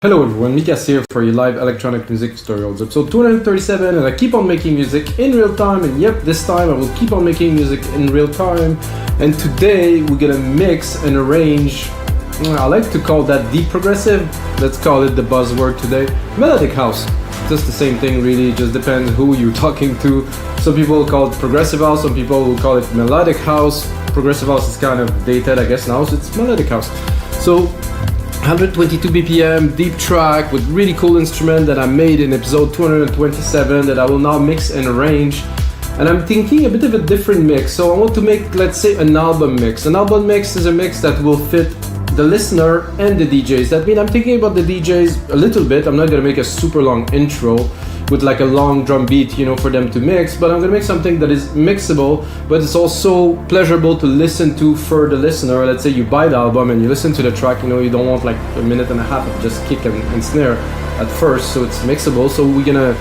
Hello everyone, Mikas here for your live electronic music tutorials, episode 237, and I keep on making music in real time, and yep, this time I will keep on making music in real time. And today we're gonna mix and arrange, I like to call that deep progressive, let's call it the buzzword today, melodic house. Just the same thing really, it just depends who you're talking to. Some people call it progressive house, some people will call it melodic house. Progressive house is kind of dated I guess now, so it's melodic house. So 122 BPM, deep track with really cool instrument that I made in episode 227 that I will now mix and arrange. And I'm thinking a bit of a different mix. So I want to make, let's say, an album mix. An album mix is a mix that will fit the listener and the DJs. That means I'm thinking about the DJs a little bit. I'm not gonna make a super long intro with like a long drum beat, you know, for them to mix, but I'm gonna make something that is mixable, but it's also pleasurable to listen to for the listener. Let's say you buy the album and you listen to the track, you know, you don't want like a minute and a half of just kick and snare at first, so it's mixable. So we're gonna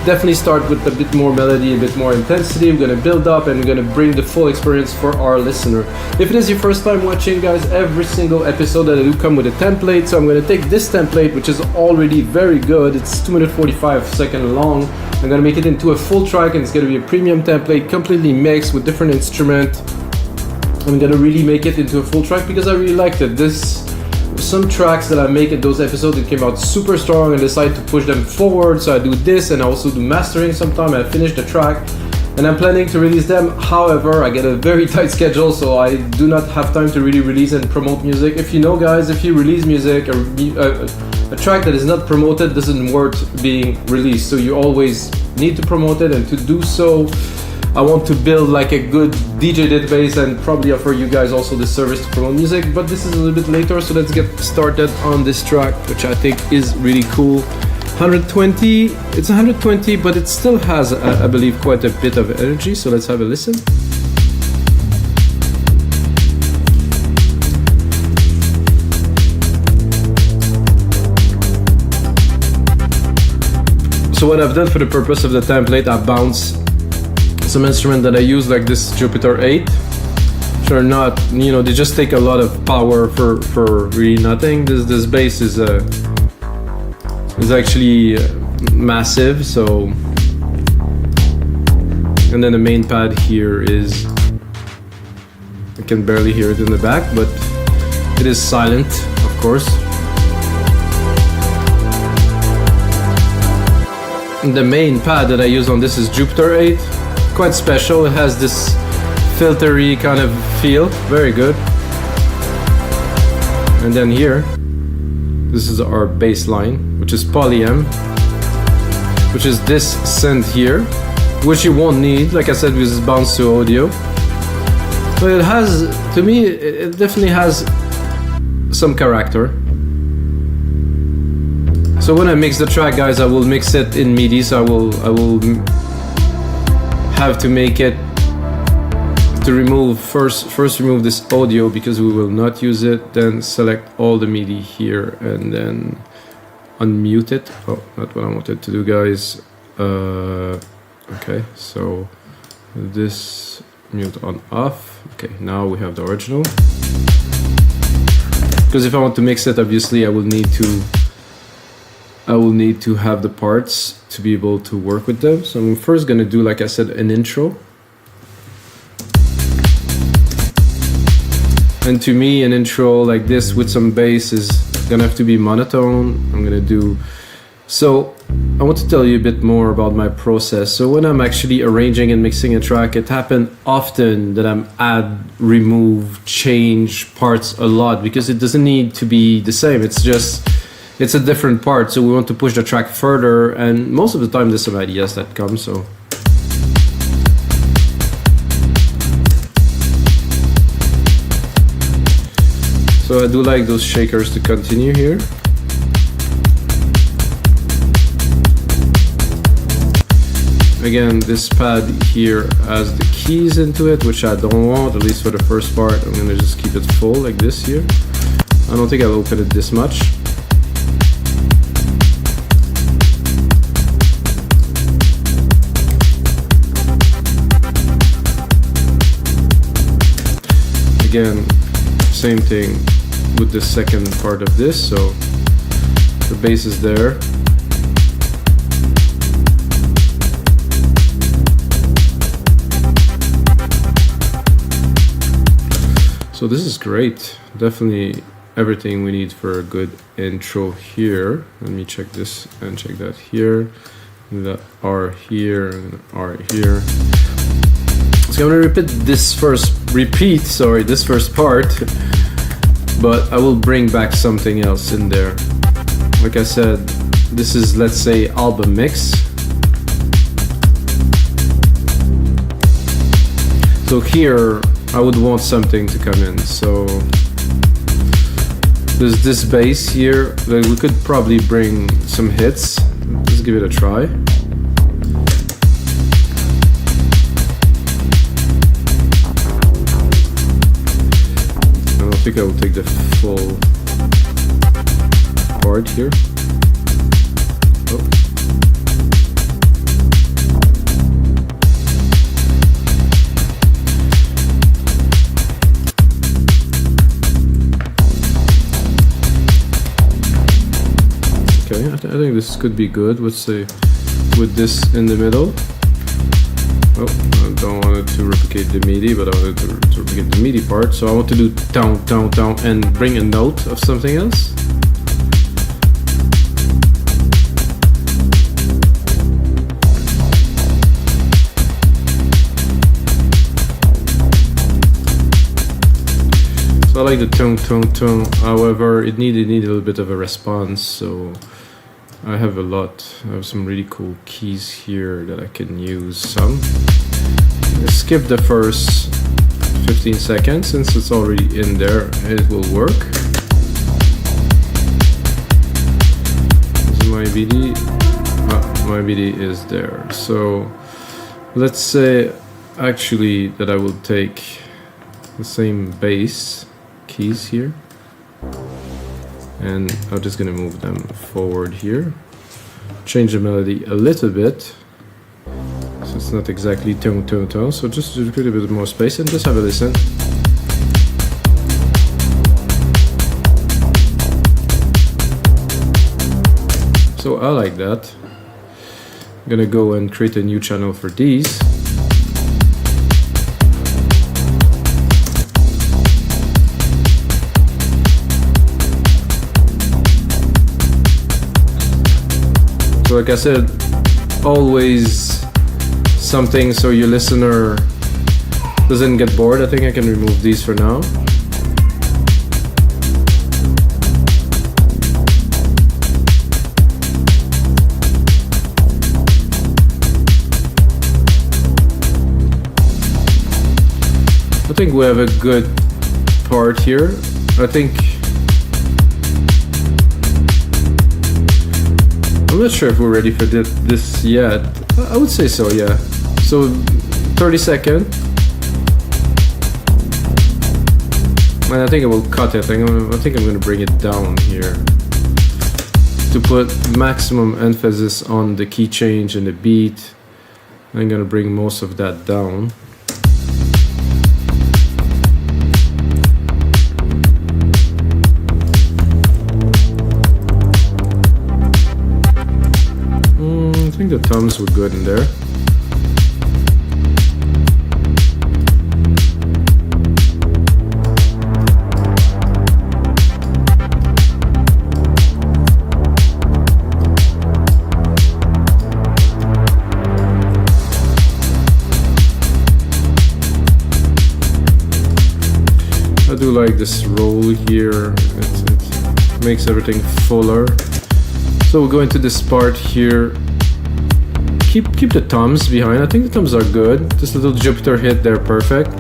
definitely start with a bit more melody, a bit more intensity. We're gonna build up and we're gonna bring the full experience for our listener. If it is your first time watching, guys, every single episode that I do come with a template. So I'm gonna take this template, which is already very good. It's 2 minutes 45 seconds long. I'm gonna make it into a full track, and it's gonna be a premium template, completely mixed with different instruments. I'm gonna really make it into a full track because I really liked it. Some tracks that I make in those episodes, it came out super strong and decided to push them forward. So I do this and I also do mastering sometime. I finish the track and I'm planning to release them. However, I get a very tight schedule, so I do not have time to really release and promote music. If you know, guys, if you release music, a track that is not promoted doesn't worth being released. So you always need to promote it, and to do so, I want to build like a good DJ database and probably offer you guys also the service to promote music, but this is a little bit later, so let's get started on this track, which I think is really cool. 120, it's 120, but it still has, I believe, quite a bit of energy, so let's have a listen. So what I've done for the purpose of the template, I bounce some instrument that I use, like this Jupiter 8, which are not, you know, they just take a lot of power for really nothing. This bass is actually massive, so, and then the main pad here is, I can barely hear it in the back, but it is silent, of course. And the main pad that I use on this is Jupiter 8. Quite special, it has this filtery kind of feel, very good. And then here, this is our bass line, which is polyam, which is this synth here, which you won't need, like I said, with this bounce to audio. But it has, to me, it definitely has some character. So when I mix the track, guys, I will mix it in MIDI, so I will have to make it to remove first remove this audio because we will not use it, then select all the MIDI here and then unmute it. Oh, not what I wanted to do, guys. Okay, so this mute on off. Okay, now we have the original, because if I want to mix it, obviously I will need to have the parts to be able to work with them. So I'm first gonna do, like I said, an intro. And to me, an intro like this with some bass is gonna have to be monotone. I'm gonna do, so I want to tell you a bit more about my process. So when I'm actually arranging and mixing a track, it happens often that I'm add, remove, change parts a lot because it doesn't need to be the same. It's a different part, so we want to push the track further, and most of the time there's some ideas that come, so. So I do like those shakers to continue here. Again, this pad here has the keys into it, which I don't want, at least for the first part. I'm gonna just keep it full like this here. I don't think I'll open it this much. Again, same thing with the second part of this, so The bass is there. So this is great. Definitely everything we need for a good intro here. Let me check this and check that here. The R here and R here. So I'm gonna repeat this first part, but I will bring back something else in there. Like I said, this is, let's say, album mix. So here I would want something to come in. So there's this bass here that we could probably bring some hits. Let's give it a try. I think I will take the full part here. Oh. Okay, I think this could be good. Let's say with this in the middle. Oh, I don't want it to replicate the MIDI, but I want it to replicate the MIDI part. So I want to do down, down, down, and bring a note of something else. So I like the tone, tone, tone. However, it needed a little bit of a response. So I have some really cool keys here that I can use some. Skip the first 15 seconds since it's already in there, it will work. This is my MIDI. My MIDI is there. So let's say actually that I will take the same bass keys here, and I'm just gonna move them forward here, change the melody a little bit so it's not exactly tone, tone, tone. So just to create a bit more space and just have a listen. So I like that. I'm gonna go and create a new channel for these. So like I said, always something so your listener doesn't get bored. I think I can remove these for now. I think we have a good part here. I think I'm not sure if we're ready for this yet. I would say so, yeah. So 30 seconds. And I think I will cut it. I think I'm going to bring it down here to put maximum emphasis on the key change and the beat. I'm going to bring most of that down. I think the toms were good in there. I do like this roll here. It makes everything fuller. So we'll go into this part here. Keep the toms behind. I think the toms are good. This little Jupiter hit there, perfect.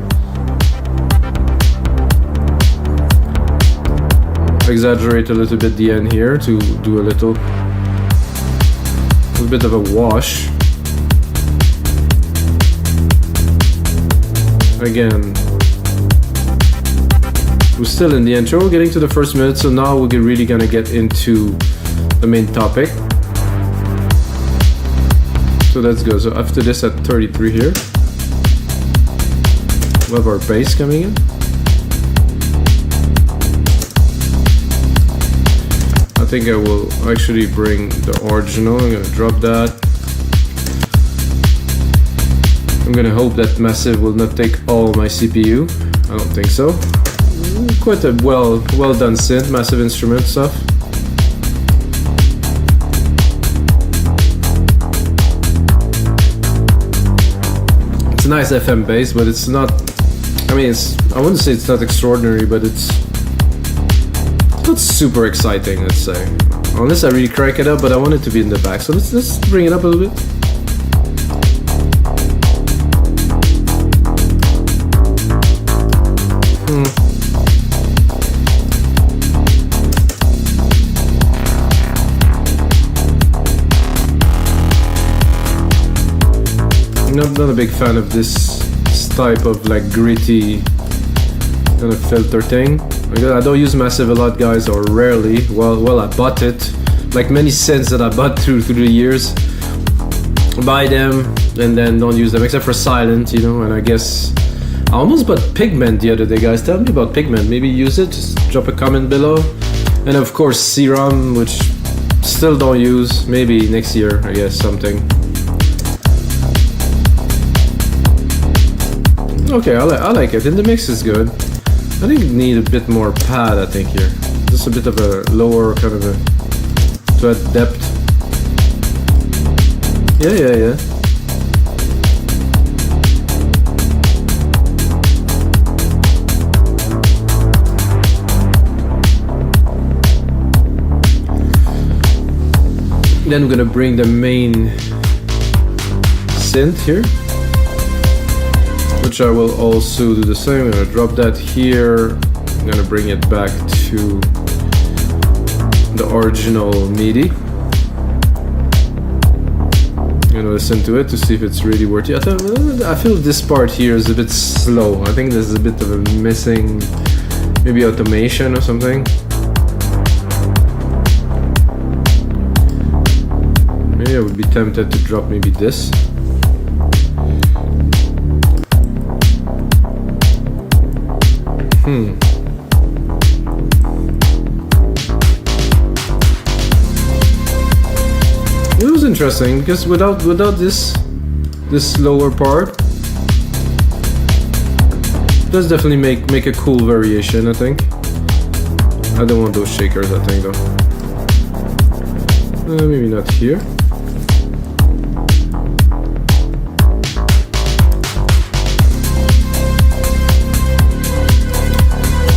Exaggerate a little bit the end here to do a little bit of a wash. Again, we're still in the intro. We're getting to the first minute, so now we're really gonna get into the main topic. So let's go. So after this at 33 here, we have our bass coming in. I think I will actually bring the original. I'm gonna drop that. I'm gonna hope that Massive will not take all my CPU. I don't think so. Quite a well done synth, Massive instrument stuff. It's a nice FM bass, but it's not. I mean, I wouldn't say it's not extraordinary, but it's not super exciting, let's say. Unless I really crank it up, but I want it to be in the back. So let's bring it up a little bit. Not a big fan of this type of like gritty kind of filter thing. I don't use Massive a lot, guys, or rarely. Well, I bought it. Like many synths that I bought through the years. Buy them and then don't use them, except for Silent, you know. And I guess I almost bought Pigment the other day, guys. Tell me about Pigment. Maybe use it. Just drop a comment below. And of course Serum, which still don't use. Maybe next year, I guess, something. Okay, I like it, and the mix is good. I think you need a bit more pad, I think, here. Just a bit of a lower kind of a to add depth. Yeah. Then we're gonna bring the main synth here, which I will also do the same. I'm gonna drop that here. I'm gonna bring it back to the original MIDI. I'm gonna listen to it to see if it's really worth it. I feel this part here is a bit slow. I think there's a bit of a missing, maybe automation or something. Maybe I would be tempted to drop maybe this. It was interesting because without this lower part, it does definitely make a cool variation, I think. I don't want those shakers, I think, though. Maybe not here.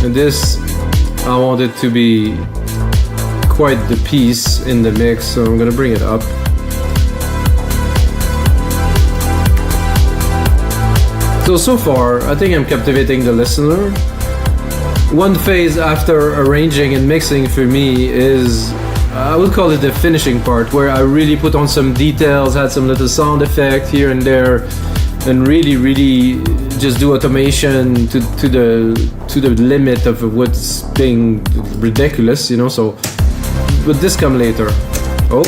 And this, I want it to be quite the piece in the mix, so I'm gonna bring it up. So far, I think I'm captivating the listener. One phase after arranging and mixing for me is, I would call it the finishing part, where I really put on some details, had some little sound effect here and there, and really just do automation to the limit of what's being ridiculous, you know. So, but this come later. Oh,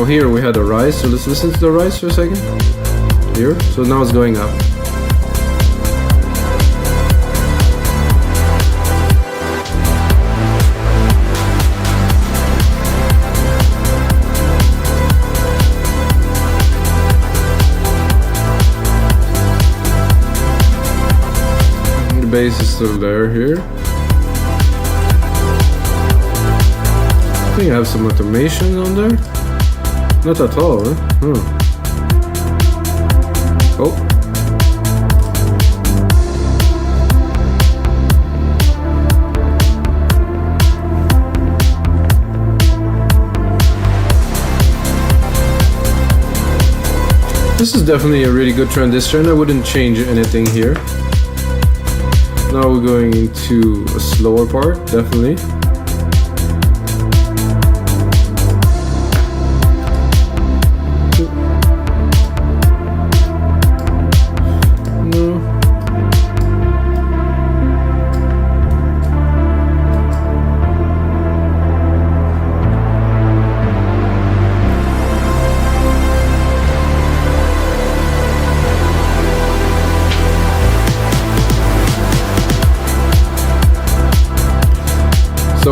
here we had a rise. So let's listen to the rise for a second. Here, so now it's going up. Bass is still there here. I think I have some automation on there. Not at all, huh? Oh. This is definitely a really good transition. I wouldn't change anything here. Now we're going into a slower part, definitely. No.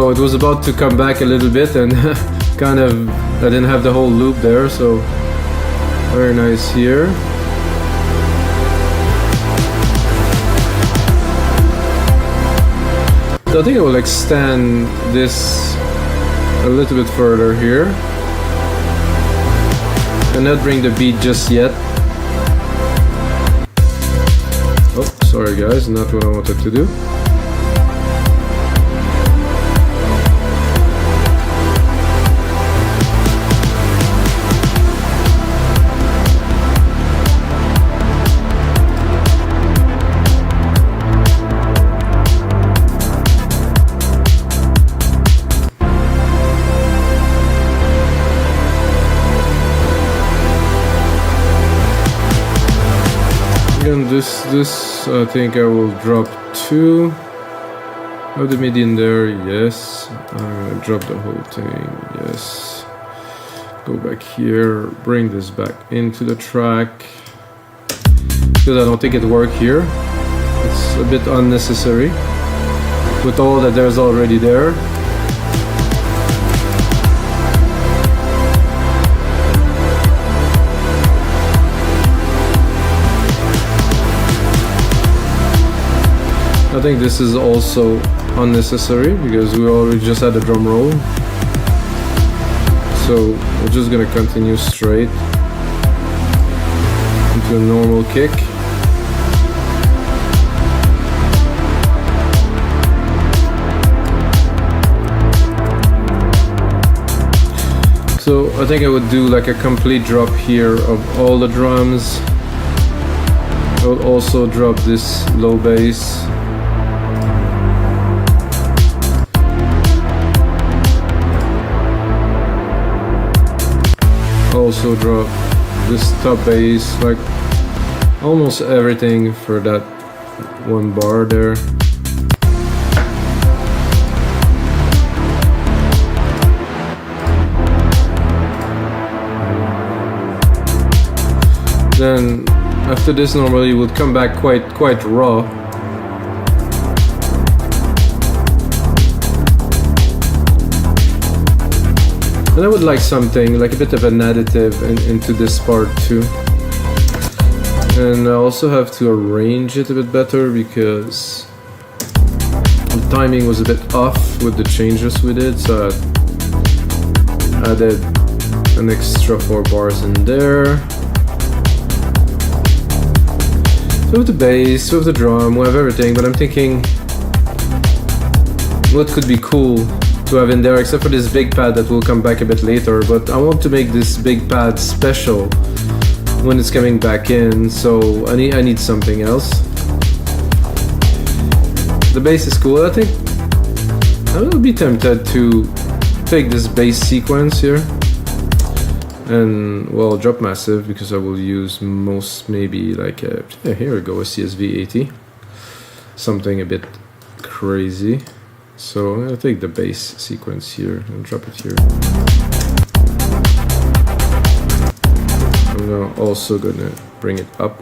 So it was about to come back a little bit and kind of, I didn't have the whole loop there, so very nice here. So I think I will extend this a little bit further here and not bring the beat just yet. Oh, sorry guys, not what I wanted to do. And this I think I will drop 2 of the MIDI in there. Yes, drop the whole thing. Yes, go back here, bring this back into the track because I don't think it worked here. It's a bit unnecessary with all that there's already there. I think this is also unnecessary because we already just had a drum roll. So we're just gonna continue straight into a normal kick. So I think I would do like a complete drop here of all the drums. I would also drop this low bass. Also drop this top bass, like almost everything for that one bar there. Then after this normally would come back quite raw. And I would like something, like a bit of an additive into this part too. And I also have to arrange it a bit better because the timing was a bit off with the changes we did, so I added an extra 4 bars in there. So with the bass, with the drum, we have everything, but I'm thinking what could be cool to have in there, except for this big pad that will come back a bit later, but I want to make this big pad special when it's coming back in, so I need something else. The bass is cool. I think I will be tempted to take this bass sequence here and, well, drop massive because I will use most, maybe like a, yeah, here we go, a CSV 80, something a bit crazy. So I'm gonna take the bass sequence here and drop it here. I'm also gonna bring it up.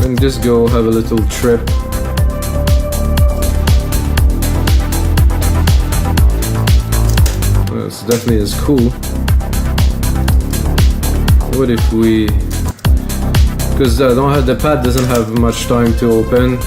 And just go have a little trip. This definitely is cool. What if we, because I don't have, the pad doesn't have much time to open.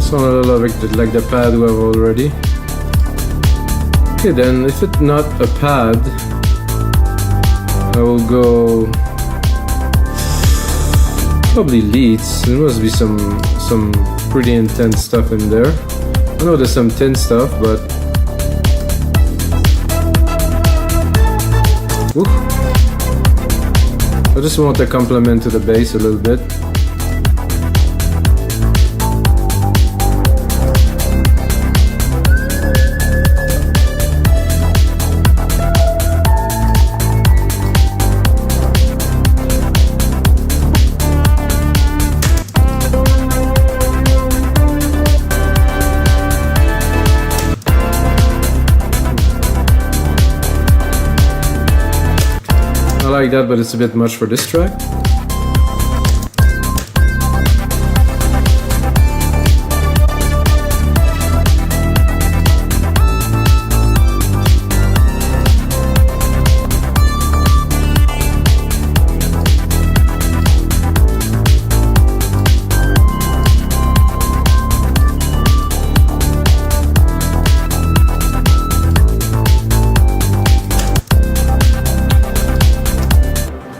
sound a little like the pad we have already. Okay, then if it's not a pad, I will go probably leads. There must be some pretty intense stuff in there. I know there's some thin stuff, but oof. I just want to complement to the bass a little bit. I like that, but it's a bit much for this track.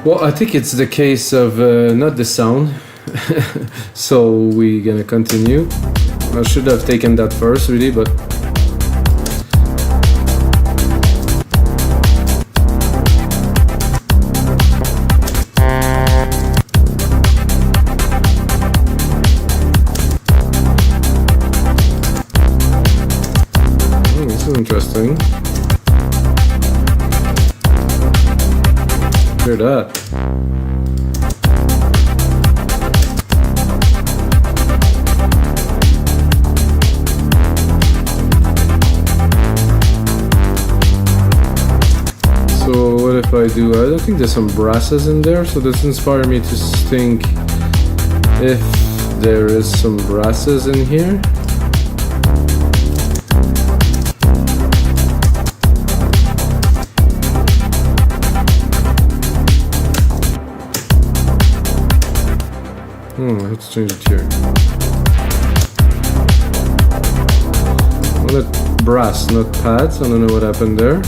Well, I think it's the case of not the sound, so we're gonna continue. I should have taken that first, really, but this is interesting. Hear that. So what if I do, I don't think there's some brasses in there, so this inspired me to think if there is some brasses in here. Let's change it here. Well, that brass, not pads. I don't know what happened there.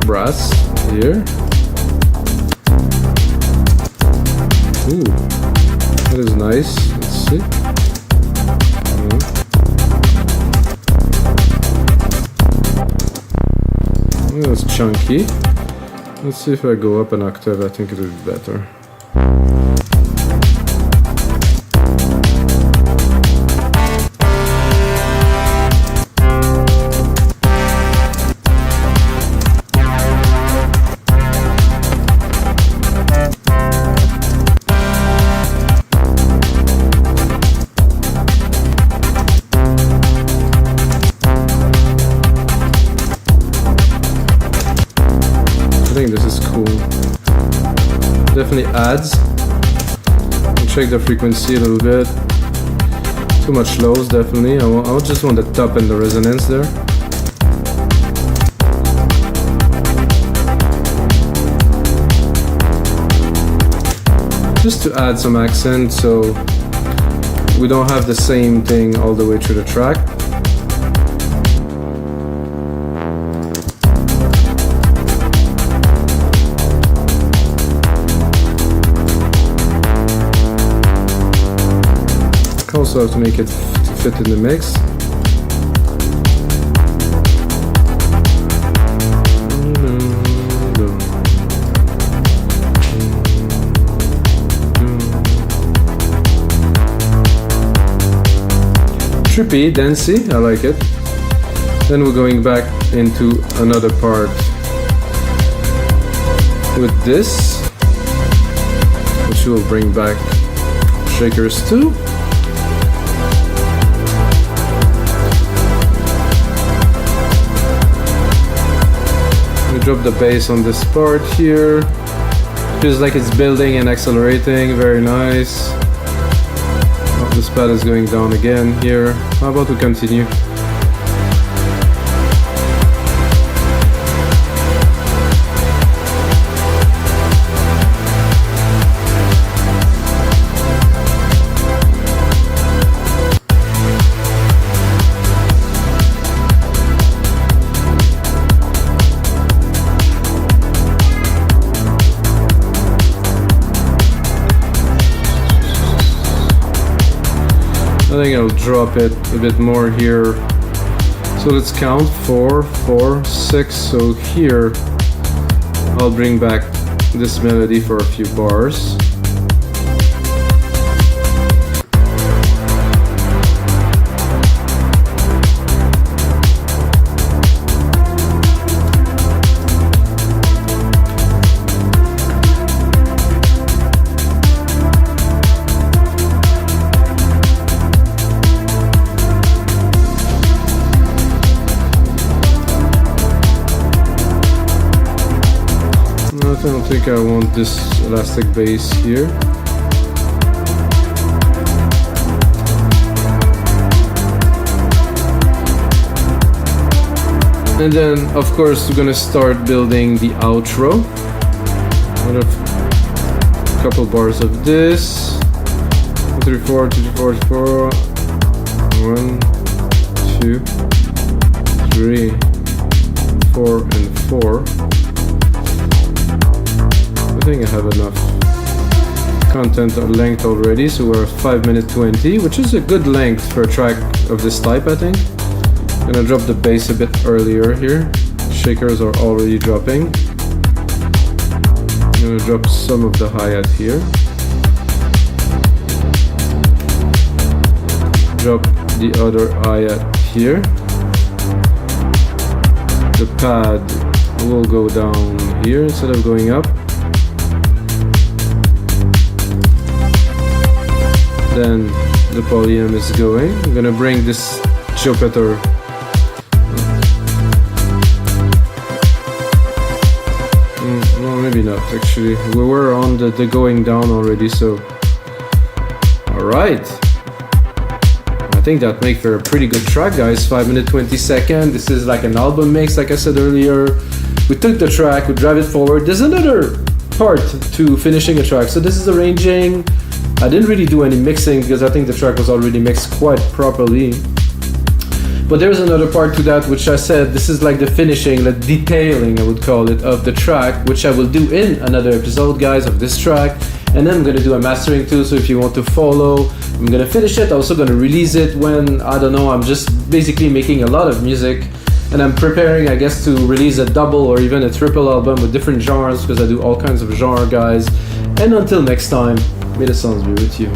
Brass here. Ooh, that is nice. Let's see. That's chunky. Let's see if I go up an octave, I think it would be better. I think this is cool. Definitely adds. I'll check the frequency a little bit. Too much lows, definitely. I just want the top and the resonance there. Just to add some accent so we don't have the same thing all the way through the track. Also have to make it to fit in the mix. Trippy, dancey, I like it. Then we're going back into another part with this, which will bring back shakers too. Drop the bass on this part here. Feels like it's building and accelerating. Very nice. Oh, this pad is going down again here. How about we continue? I think I'll drop it a bit more here. So let's count 4, 4, 6. So here I'll bring back this melody for a few bars. I don't think I want this elastic bass here. And then, of course, we're gonna start building the outro. A couple bars of this. 1, 3, 4, 2, 4, 4. 1, 2, 3, 4, and 4. I think I have enough content or length already, so we're at 5 minutes 20, which is a good length for a track of this type, I think. I'm gonna drop the bass a bit earlier here. Shakers are already dropping. I'm gonna drop some of the hi-hat here. Drop the other hi-hat here. The pad will go down here instead of going up. Then the polyam is going. I'm gonna bring this chopeter. No, maybe not actually. We were on the going down already, so. Alright. I think that makes for a pretty good track, guys. 5 minutes 20 seconds. This is like an album mix, like I said earlier. We took the track, we drive it forward. There's another part to finishing a track. So this is arranging. I didn't really do any mixing because I think the track was already mixed quite properly. But there's another part to that, which I said this is like the finishing, the detailing, I would call it, of the track, which I will do in another episode, guys, of this track. And then I'm gonna do a mastering too, so if you want to follow, I'm gonna finish it. I'm also gonna release it when, I don't know, I'm just basically making a lot of music. And I'm preparing, I guess, to release a double or even a triple album with different genres, because I do all kinds of genre, guys. And until next time, may the sounds be with you.